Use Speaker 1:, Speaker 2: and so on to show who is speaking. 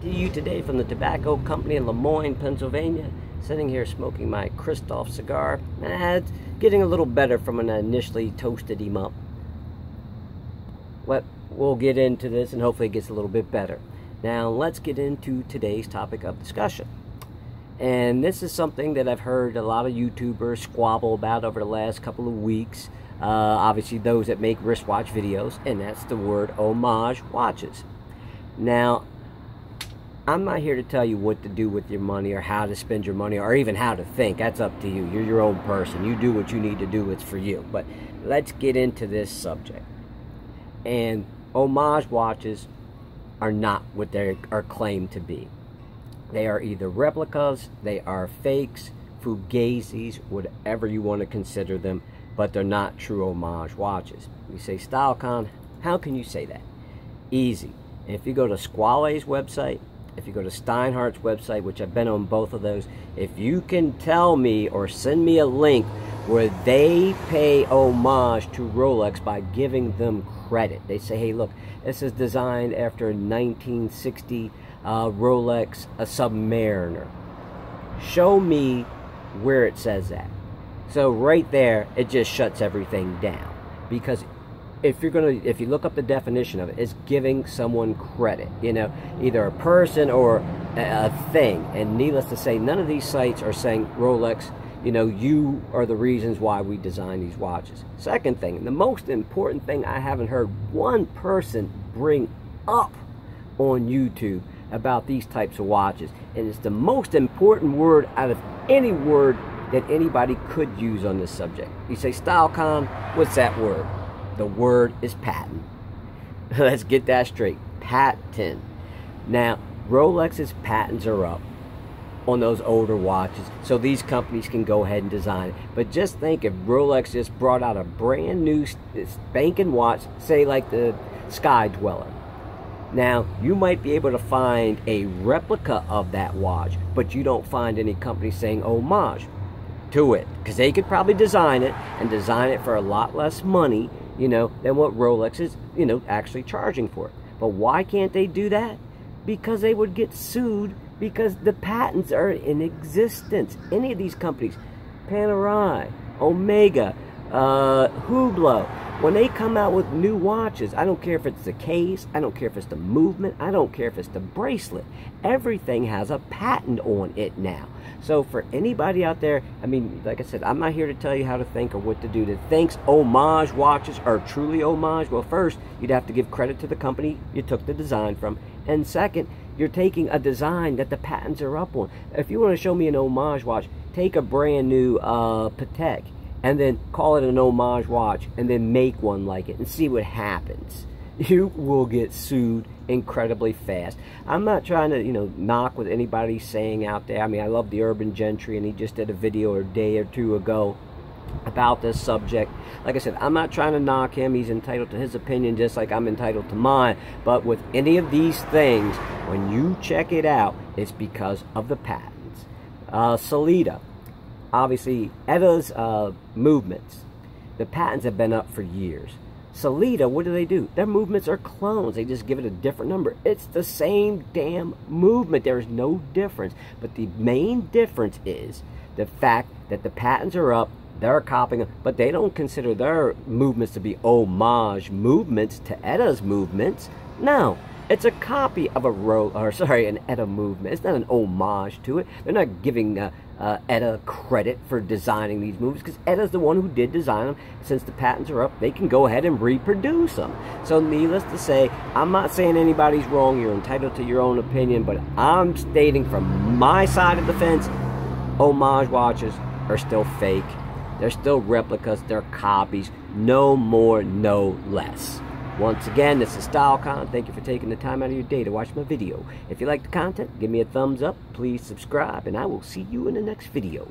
Speaker 1: to you today from the tobacco company in Lemoyne, Pennsylvania. Sitting here smoking my Christoph cigar. It's getting a little better from when I initially toasted him up. But we'll get into this and hopefully it gets a little bit better. Now let's get into today's topic of discussion. And this is something that I've heard a lot of YouTubers squabble about over the last couple of weeks. Obviously those that make wristwatch videos, and that's the word Homage watches. Now, I'm not here to tell you what to do with your money or how to spend your money or even how to think. That's up to you. You're your own person. You do what you need to do. It's for you. But let's get into this subject. And Homage watches are not what they are claimed to be. They are either replicas, they are fakes, fugazis, whatever you want to consider them, but they're not true Homage watches. You say, StyleCon, how can you say that? Easy. If you go to Squale's website, if you go to Steinhardt's website, which I've been on both of those, if you can tell me or send me a link where they pay homage to Rolex by giving them credit. They say, hey, look, this is designed after a 1960 Rolex, a Submariner. Show me where it says that. So right there, it just shuts everything down. Because if you look up the definition of it, it's giving someone credit. You know, either a person or a thing. And needless to say, none of these sites are saying, Rolex, you know, you are the reasons why we design these watches. Second thing, the most important thing I haven't heard one person bring up on YouTube about these types of watches. And it's the most important word out of any word that anybody could use on this subject. You say, StyleCon, what's that word? The word is patent. Let's get that straight. Patent. Now, Rolex's patents are up on those older watches, so these companies can go ahead and design it. But just think if Rolex just brought out a brand new spanking watch, say like the Sky Dweller. Now, you might be able to find a replica of that watch, but you don't find any company saying homage to it, because they could probably design it and design it for a lot less money, you know, than what Rolex is, you know, actually charging for it. But why can't they do that? Because they would get sued, because the patents are in existence. Any of these companies, Panerai, Omega, Hublot, when they come out with new watches, I don't care if it's the case, I don't care if it's the movement, I don't care if it's the bracelet. Everything has a patent on it now. So for anybody out there, I mean, like I said, I'm not here to tell you how to think or what to do. That thinks homage watches are truly homage. Well, first, you'd have to give credit to the company you took the design from. And second, you're taking a design that the patents are up on. If you want to show me an homage watch, take a brand new Patek and then call it an homage watch and then make one like it and see what happens. You will get sued incredibly fast. I'm not trying to, you know, knock what anybody's saying out there. I mean, I love the Urban Gentry, and he just did a video a day or two ago about this subject. Like I said, I'm not trying to knock him. He's entitled to his opinion just like I'm entitled to mine. But with any of these things, when you check it out, it's because of the patents. Salida, obviously, Eda's movements, the patents have been up for years. Salida, what do? Their movements are clones. They just give it a different number. It's the same damn movement. There is no difference. But the main difference is the fact that the patents are up. They're copying them, but they don't consider their movements to be homage movements to Eda's movements. No, it's a copy of an Eda movement. It's not an homage to it. They're not giving Eda credit for designing these movements, because Eda's the one who did design them. Since the patents are up, they can go ahead and reproduce them. So needless to say, I'm not saying anybody's wrong. You're entitled to your own opinion, but I'm stating from my side of the fence, homage watches are still fake. They're still replicas. They're copies. No more, no less. Once again, this is StyleCon. Thank you for taking the time out of your day to watch my video. If you like the content, give me a thumbs up. Please subscribe, and I will see you in the next video.